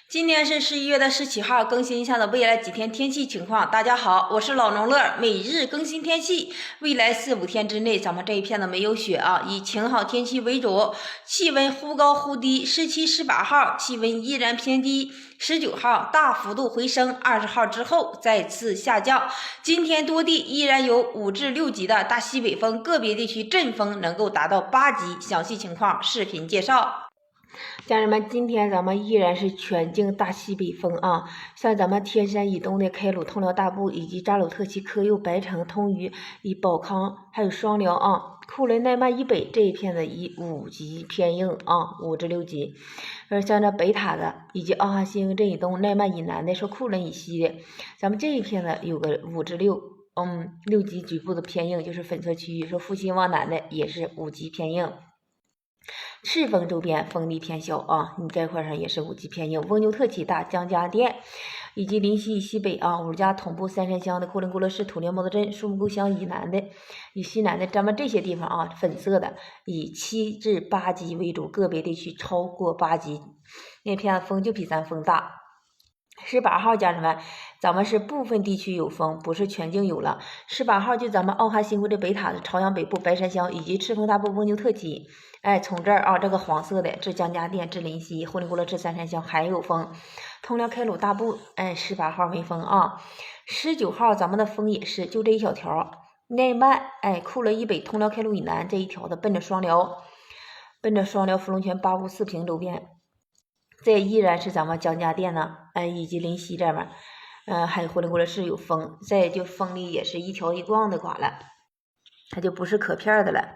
今天是11月17号，更新一下的未来几天天气情况。大家好，我是老农乐，每日更新天气。未来4、5天之内，咱们这一片子没有雪啊，以晴好天气为主，气温忽高忽低。17、18号气温依然偏低，19号大幅度回升，20号之后再次下降。今天多地依然有5至6级的大西北风，个别地区阵风能够达到8级。详细情况视频介绍。家人们，今天咱们依然是全境大西北风啊，像咱们天山以东的开鲁、通辽大部以及扎鲁特旗、科右、白城、通榆、以保康还有双辽啊，库伦、奈曼以北这一片的以5级偏硬啊，5至6级。而像这北塔的以及奥哈新镇以东、奈曼以南的，说库伦以西的，咱们这一片呢有个5至6。6级局部的偏硬，就是粉色区域，说复兴往南的也是5级偏硬。赤峰周边风力偏小啊，你这块上也是5级偏硬。翁牛特起大，江家店以及临西以西北啊，五家同步三山乡的库伦古勒市、土林毛泽镇、树木沟乡以南的、以西南的，咱们这些地方啊，粉色的以7至8级为主，个别地区超过8级，那片风就比咱风大。18号家人们，咱们是部分地区有风，不是全境有了。18号就咱们奥哈新湖的北塔的朝阳北部白山乡以及赤峰大部翁牛特起，从这儿啊，这个黄色的至江家店至临西、呼林古勒至三山乡还有风。通辽开鲁大部18号没风啊。19号咱们的风也是就这一小条，奈曼库伦以北、通辽开鲁以南这一条的奔着双辽芙蓉泉、八屋四平周边。这依然是咱们江家店呢，以及临西这边，还有呼林古勒市有风，再就风力也是一条一逛的刮了，它就不是可片的了。